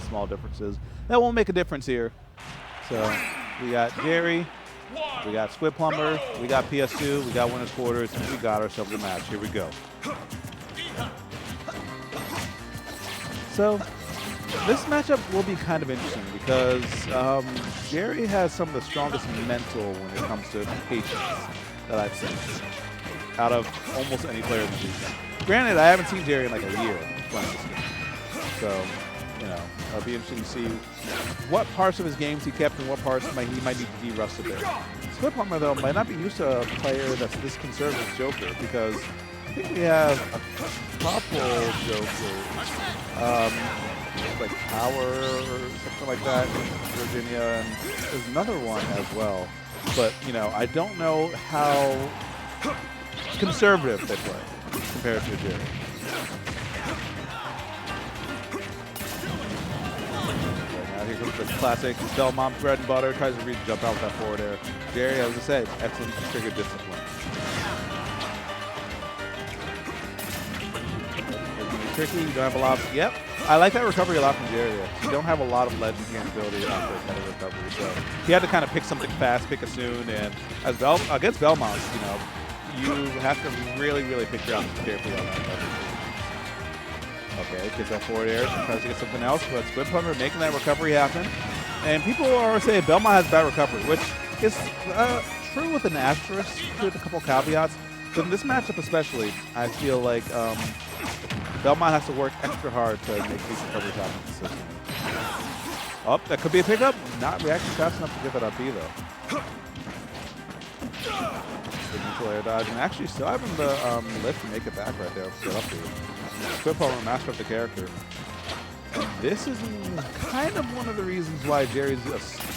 small differences that won't make a difference here. So we got Jerry, we got Squidplumber, we got PS2, we got Winners Quarters, and we got ourselves a match. Here we go. So this matchup will be kind of interesting because Jerry has some of the strongest mental when it comes to patience that I've seen out of almost any player in the league. Granted, I haven't seen Jerry in like a year playing this game. So, you know, it'll be interesting to see what parts of his games he kept and what parts he might need to be rusted there. Squidplumber, though, might not be used to a player that's this conservative Joker because I think we have a couple Jokers. Like Power or something like that in Virginia, and there's another one as well. But, you know, I don't know how conservative they play compared to Jerry. Now here comes the classic Belmont bread and butter, tries to jump out with that forward air. Jerry, as I said, excellent trigger discipline. Tricky, you don't have a lot of, yep. I like that recovery a lot from Jerry. You don't have a lot of ledge ability after kind of recovery, so he had to kind of pick something fast, pick it soon, and as against Belmont, you know, you have to really, really pick your options carefully on that recovery. Okay, gets that forward air, tries to get something else, but Squidplumber making that recovery happen. And people are saying Belmont has bad recovery, which is true with an asterisk, with a couple caveats. But in this matchup especially, I feel like Belmont has to work extra hard to make these recoveries happen consistently. Oh, that could be a pickup. Not reacting fast enough to give it up either. Good neutral air dodge, and actually still having the lift to make it back right there. Get up to it. Squidplumber master up the character. And this is kind of one of the reasons why Jerry's what's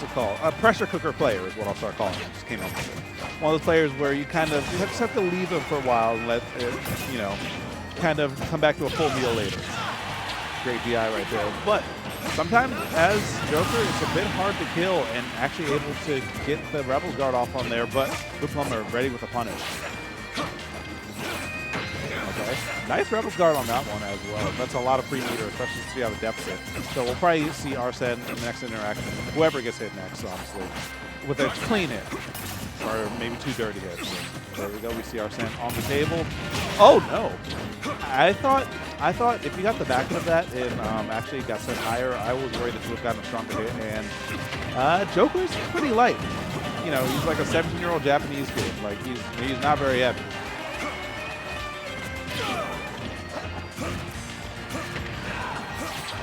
it called? A pressure cooker player is what I'll start calling him. Just came up with it. One of those players where you kind of just have to leave him for a while and let it, you know, kind of come back to a full meal later. Great DI right there. But sometimes as Joker, it's a bit hard to kill and actually able to get the Rebels guard off on there, but Squidplumber ready with a punish. Okay. Nice Rebels guard on that one as well. That's a lot of free meter, especially since you have a deficit. So we'll probably see Arsene in the next interaction, whoever gets hit next, honestly, with a clean hit. Or maybe 2 dirty hits. There we go. We see Arsene on the table. Oh no! I thought if you got the back of that and actually got sent higher, I was worried that you would have gotten a stronger hit. And Joker's pretty light. You know, he's like a 17-year-old Japanese kid. Like he's not very heavy.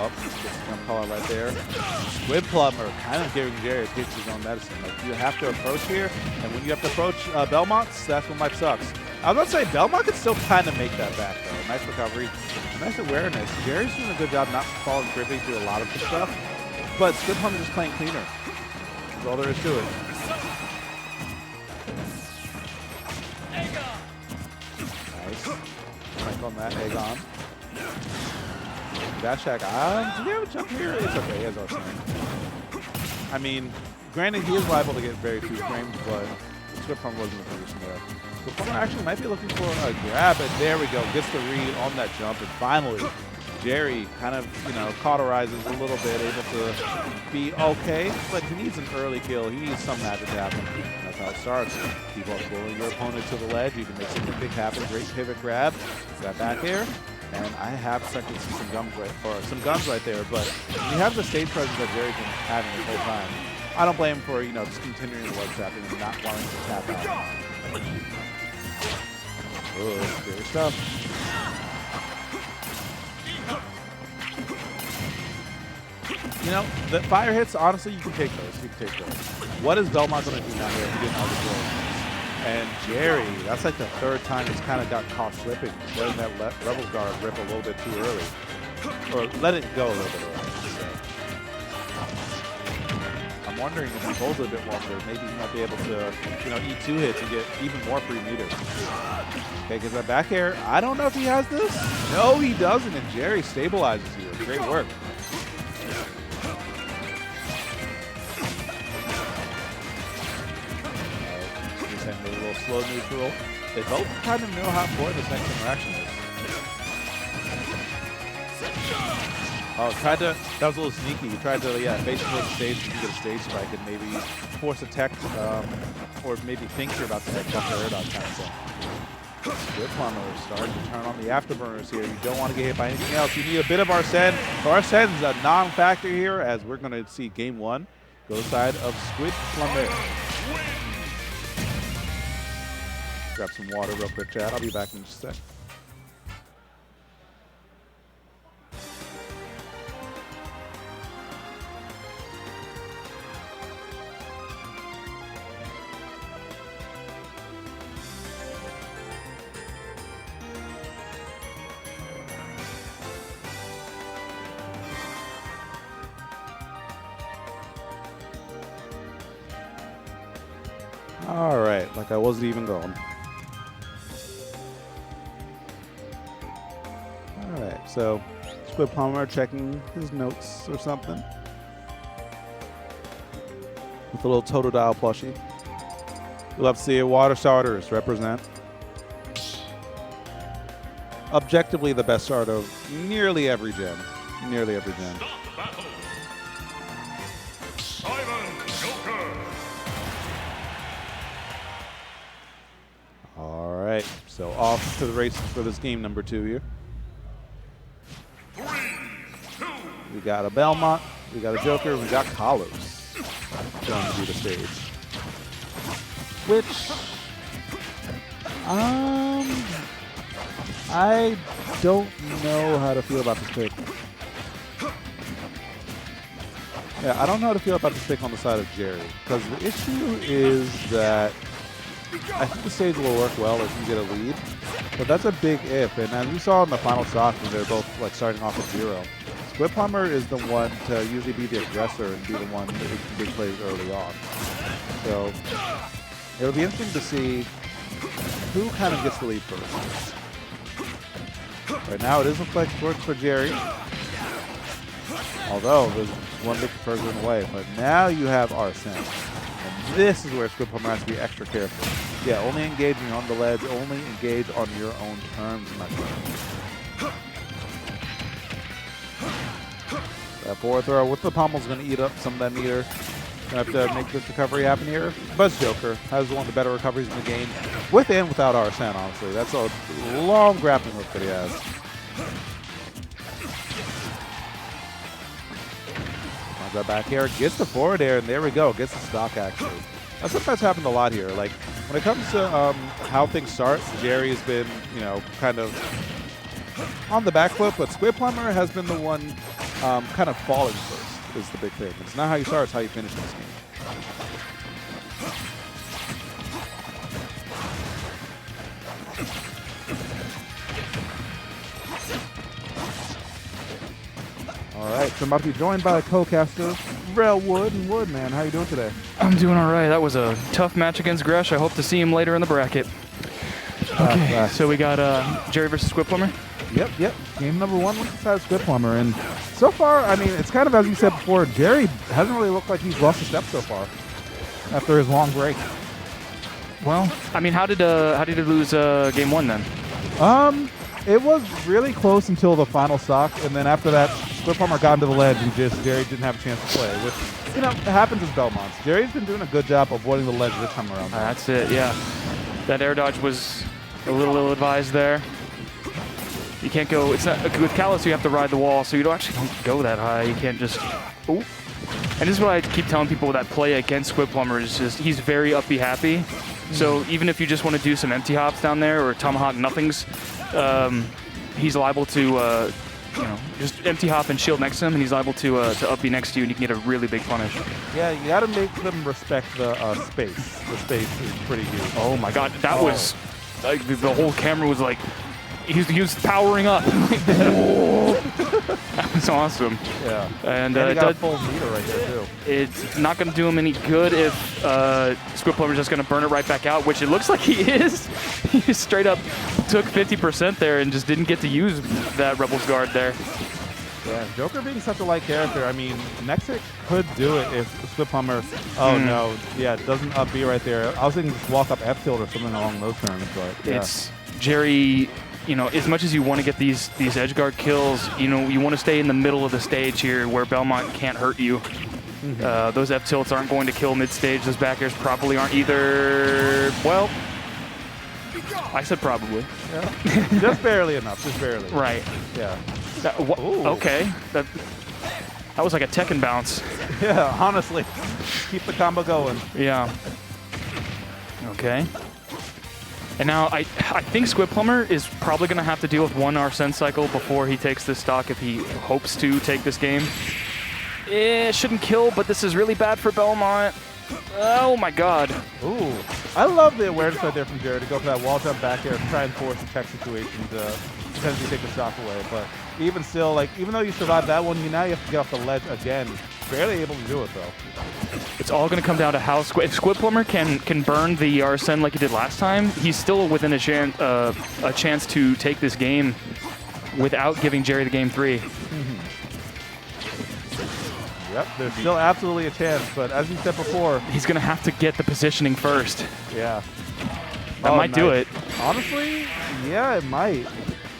Oh, gonna call it right there. Squidplumber kind of giving Jerry a taste of his own medicine. Like you have to approach here, and when you have to approach Belmont's, that's when life sucks. I was about to say Belmont can still kind of make that back though. Nice recovery, nice awareness. Jerry's doing a good job not falling privy to a lot of the stuff, but Squidplumber just playing cleaner. That's all there is to it. Nice. Plank on that, egg on. Dash attack. Do we have a jump here? It's okay, he has Arsene. I mean, granted, he is liable to get very few frames, but Squidplumber wasn't in a position there. Squidplumber actually might be looking for a grab, and there we go. Gets the read on that jump, and finally, Jerry kind of, you know, cauterizes a little bit, able to be okay, but he needs an early kill. He needs some magic to happen. That's how it starts. Keep on pulling your opponent to the ledge. You can make something big happen. Great pivot grab. Got back air. And I have expected to see some guns right there, but when you have the stage presence that Jerry's been having the whole time, I don't blame him for, you know, just continuing the leg tapping and not wanting to tap out. Oh, scary stuff. You know, the fire hits, honestly, you can take those. You can take those. What is Belmont going to do now here if he didn't have the throw? And Jerry, that's like the 3rd time he's kind of got caught slipping, letting that Rebels guard rip a little bit too early. Or let it go a little bit early. So. I'm wondering if he holds it a bit longer, maybe he might be able to, you know, eat 2 hits and get even more free meters. Okay, gets that back air. I don't know if he has this. No, he doesn't, and Jerry stabilizes here. Great work. A little slow neutral. They both kind of know how important this next interaction is. Oh, that was a little sneaky. He tried to, yeah, basically the stage, you can get a stage spike and maybe force a tech, or maybe think you're about to tech up the air dodge kind of thing. Squidplumber starting to turn on the afterburners here. You don't want to get hit by anything else. You need a bit of Arsene. Arsene's a non-factor here, as we're going to see game 1 go to the side of Squidplumber. Grab some water real quick, chat. I'll be back in just a sec. All right, like I wasn't even going. All right, so Squidplumber checking his notes or something with a little Totodile plushie. You'll have to see water starters represent. Objectively the best starter of nearly every gen. Nearly every gen. So off to the races for this game number 2 here. 3, 2. We got a Belmont, we got a Joker, we got Kalos going to be the stage. Which, I don't know how to feel about this pick. Yeah, I don't know how to feel about this pick on the side of Jerry, because the issue is that I think the stage will work well if you get a lead, but that's a big if. And as we saw in the final stock when they're both like starting off at 0, Squidplumber is the one to usually be the aggressor and be the one that makes big plays early on. So it'll be interesting to see who kind of gets the lead first. Right now it doesn't look like works for Jerry, although there's one big conversion away. But now you have Arsene. And this is where Squidplumber has to be extra careful. Yeah, only engaging on the ledge, only engage on your own terms, my friend. That forward throw with the pommel's going to eat up some of that meter. Going to have to make this recovery happen here. Buzz Joker has one of the better recoveries in the game, with and without Arsene, honestly. That's a long grappling hook that he has. That back air, gets the forward air, and there we go, gets the stock actually. That's something that's happened a lot here. Like, when it comes to how things start, Jerry has been, you know, kind of on the back foot, but Squidplumber has been the one kind of falling first, is the big thing. It's not how you start, it's how you finish this game. All right, so I'm about to be joined by a co-caster, Laurel and Woodman. How you doing today? I'm doing all right. That was a tough match against Gresh. I hope to see him later in the bracket. Okay, so we got Jerry versus Squidplumber. Yep. Game number 1 with the side of Squidplumber. And so far, I mean, it's kind of as you said before, Jerry hasn't really looked like he's lost a step so far after his long break. Well, I mean, how did he lose game 1 then? It was really close until the final stock, and then after that, Squidplumber got into the ledge and Jerry didn't have a chance to play, which, you know, it happens as Belmonts. Jerry's been doing a good job avoiding the ledge this time around. That's it, yeah. That air dodge was a little ill-advised there. You can't go, it's not, with Kalos you have to ride the wall, so you don't go that high. You can't just, ooh. And this is what I keep telling people that play against Squidplumber is just, he's very up-y happy. So even if you just want to do some empty hops down there or tomahawk nothings, he's liable to, you know, just empty hop and shield next to him, and he's liable to up-y next to you, and you can get a really big punish. Yeah, you got to make them respect the space. The space is pretty huge. Oh my God, that was like the whole camera was like, he was powering up. That was awesome. Yeah. And he got a full meter right there too. It's not going to do him any good if Squidplumber's just going to burn it right back out, which it looks like he is. He just straight up took 50% there and just didn't get to use that Rebel's Guard there. Yeah, Joker being such a light character, I mean, Nexic could do it if Squidplumber, no, yeah, doesn't up B right there. I was thinking just walk up F tilt or something along those terms, but yeah. It's Jerry you know, as much as you want to get these edge guard kills, you know, you want to stay in the middle of the stage here where Belmont can't hurt you. Those F tilts aren't going to kill mid stage. Those back airs probably aren't either. Well, I said probably. Yeah. Just barely enough. Just barely. Right. Yeah. Okay. That was like a Tekken bounce. Yeah, honestly. Keep the combo going. Yeah. Okay. And now I think Squidplumber is probably going to have to deal with one Arsene cycle before he takes this stock if he hopes to take this game. It shouldn't kill, but this is really bad for Belmont. Oh my god. Ooh. I love the awareness right there from Jared to go for that wall jump back there and try and force the tech situation to potentially take the stock away. But even still, like, even though you survived that one, now you have to get off the ledge again. Barely able to do it, though. It's all going to come down to how if Squidplumber can burn the Arsene like he did last time, he's still within a chance to take this game without giving Jerry the game 3. Yep, there's still absolutely a chance, but as you said before, he's going to have to get the positioning first. Yeah. That might do it. Honestly, yeah, it might.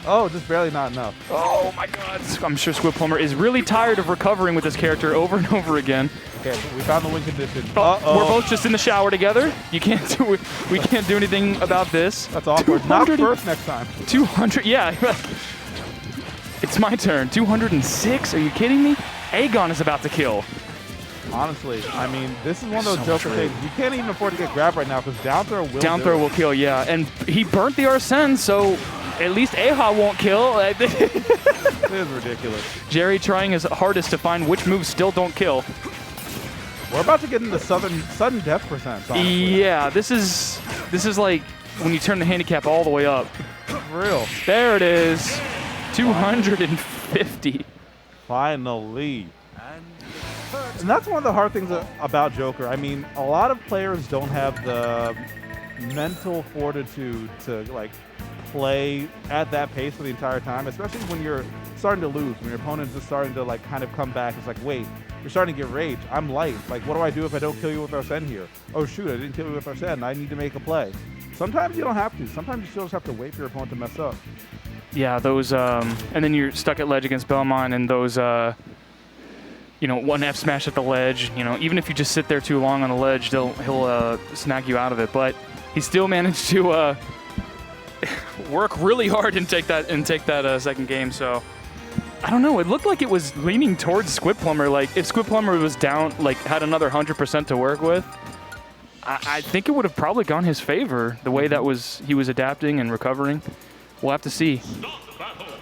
Oh, just barely not enough. Oh my god. I'm sure Squidplumber is really tired of recovering with this character over and over again. Okay, we found the win condition. Oh, we're both just in the shower together. You can't do it. We can't do anything about this. That's awkward. Not first next time. 200, yeah. It's my turn. 206? Are you kidding me? Aegon is about to kill. Honestly, I mean, this is one of those Joker things. You can't even afford to get grabbed right now because down throw will Down throw will kill, yeah. And he burnt the Arsene, so at least Aha won't kill. It is ridiculous. Jerry trying his hardest to find which moves still don't kill. We're about to get into sudden death percent, honestly. Yeah, this is like when you turn the handicap all the way up. For real. There it is. 250. Finally. And that's one of the hard things about Joker. I mean, a lot of players don't have the mental fortitude to like play at that pace for the entire time, especially when you're starting to lose, when your opponent's just starting to like kind of come back. It's like, wait, you're starting to get rage. I'm light. Like, what do I do if I don't kill you with Arsene here? Oh shoot, I didn't kill you with Arsene. I need to make a play. Sometimes you don't have to. Sometimes you still just have to wait for your opponent to mess up. Yeah, those, and then you're stuck at ledge against Belmont, and those, you know, one F smash at the ledge. You know, even if you just sit there too long on the ledge, he'll snag you out of it. But he still managed to work really hard and take that second game. So I don't know. It looked like it was leaning towards Squidplumber. Like if Squidplumber was down, like had another 100% to work with, I think it would have probably gone his favor. The way that he was adapting and recovering. We'll have to see.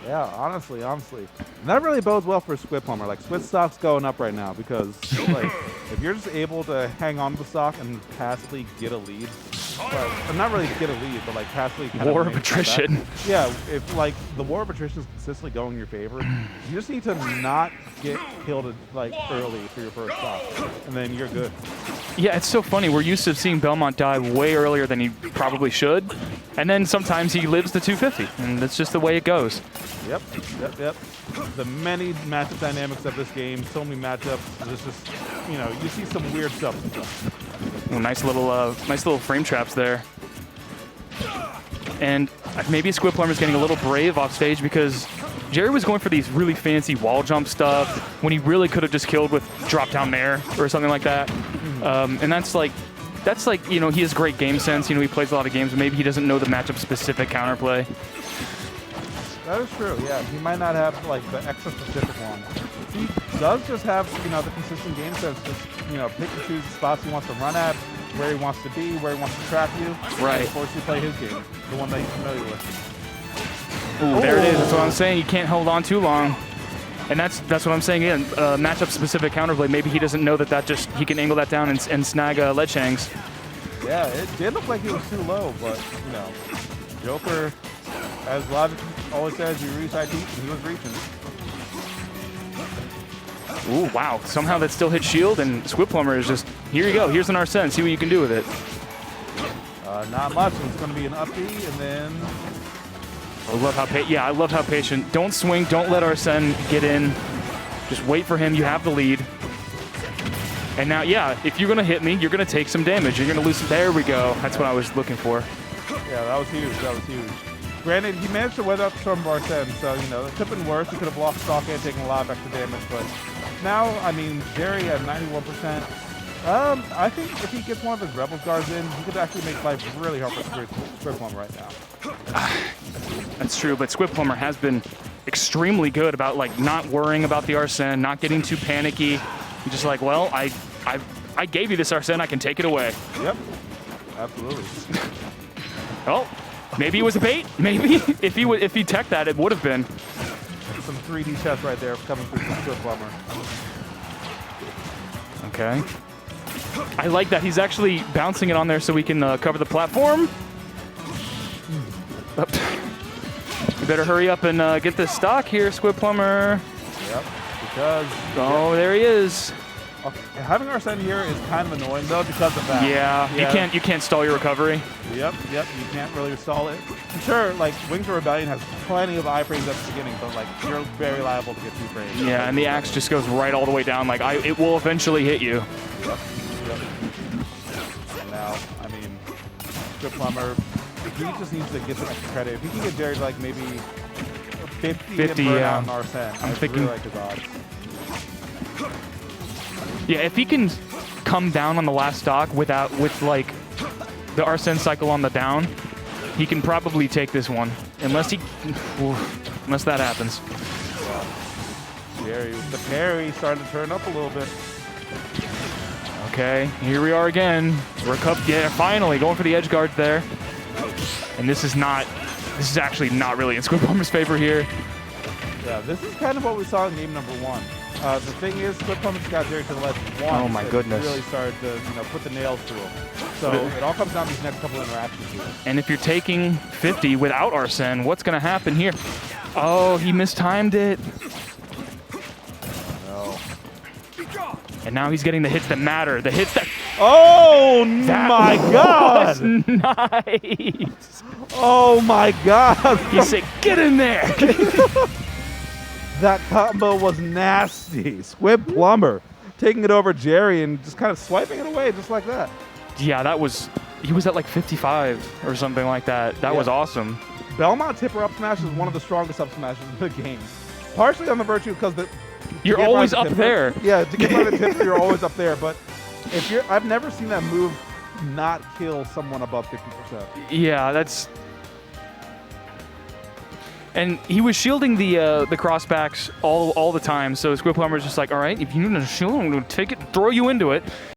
Yeah, honestly. And that really bodes well for Squidplumber. Like, Squid stock's going up right now because, like, if you're just able to hang on to the stock and passively get a lead, well, not really get a lead, but, like, passively kind War of of attrition. Yeah, if, like, the war of attrition is consistently going in your favor, you just need to not get killed, like, early for your first stock, and then you're good. Yeah, it's so funny. We're used to seeing Belmont die way earlier than he probably should, and then sometimes he lives to 250, and that's just the way it goes. Yep. The many matchup dynamics of this game, so many matchups. There's just, you know, you see some weird stuff. Ooh, nice little frame traps there. And maybe Squidplumber is getting a little brave off stage because Jerry was going for these really fancy wall jump stuff when he really could have just killed with drop down there or something like that. And that's like, you know, he has great game sense. You know, he plays a lot of games, but maybe he doesn't know the matchup specific counterplay. That is true, yeah. He might not have, like, the extra specific one. He does just have, you know, the consistent game sense. Just, you know, pick and choose the spots he wants to run at, where he wants to be, where he wants to trap you. Right. And force you to play his game, the one that he's familiar with. Ooh, there it is. That's what I'm saying. You can't hold on too long. And that's what I'm saying again. Matchup-specific counterplay. Maybe he doesn't know that he can angle that down and snag ledge hangs. Yeah, it did look like he was too low, but, you know, Joker, as Logic always says, you reach IT, and he was reaching. Ooh, wow. Somehow that still hit shield, and Squidplumber is just, here you go. Here's an Arsene. See what you can do with it. Not much. It's going to be an up B, and then... I love how patient. Don't swing. Don't let Arsene get in. Just wait for him. You have the lead. And now, yeah, if you're going to hit me, you're going to take some damage. You're going to lose. There we go. That's what I was looking for. Yeah, that was huge. Granted, he managed to weather up the storm of Arsene, so, you know, it could have been worse. He could have lost stock and taken a lot of extra damage, but now, I mean, Jerry at 91%. I think if he gets one of his Rebels guards in, he could actually make life really hard for Squidplumber right now. That's true, but Squidplumber has been extremely good about like not worrying about the Arsene, not getting too panicky. He's just like, well, I gave you this Arsene, I can take it away. Yep, absolutely. Oh, maybe it was a bait. Maybe if he teched that, it would have been. Some 3D chess right there coming through from Squidplumber. Okay. I like that he's actually bouncing it on there so we can cover the platform. You better hurry up and get this stock here, Squidplumber. Yep, because... Oh, there he is. Okay. Having Arsene here is kind of annoying though because of that. Yeah, you can't stall your recovery. Yep, you can't really stall it. I'm sure, like, Wings of Rebellion has plenty of iframes at the beginning, but like you're very liable to get 2 frames. Yeah, and the axe just goes right all the way down. Like it will eventually hit you. Yep. And now, I mean, Squidplumber, he just needs to get some extra credit. If he can get Jerry to like maybe 50 yeah. on Arsene, I'm thinking really like his odds. Yeah, if he can come down on the last stock with like the Arsene cycle on the down, he can probably take this one. Unless that happens. Jerry with the parry starting to turn up a little bit. Okay, here we are again. Yeah, finally going for the edge guard there. And this is actually not really in Squidplumber's favor here. Yeah, this is kind of what we saw in game number 1. The thing is, Squidplumber got Jerry to the ledge once. Oh my goodness. Really started to, put the nails through him. So it all comes down to these next couple interactions here. And if you're taking 50 without Arsene, what's going to happen here? Oh, he mistimed it. No. And now he's getting the hits that matter. The hits that... Oh my God! Nice. Oh my God! He said, get in there. That combo was nasty. Squidplumber taking it over Jerry and just kind of swiping it away just like that. Yeah, he was at like 55 or something like that. That was awesome. Belmont tipper up smash is one of the strongest up smashes in the game. Partially on the virtue because you're always up there. Yeah, to get by the tipper, you're always up there. But I've never seen that move not kill someone above 50%. Yeah, that's... And he was shielding the crossbacks all the time, so Squidplumber's just like, all right, if you need to shield, I'm going to take it and throw you into it.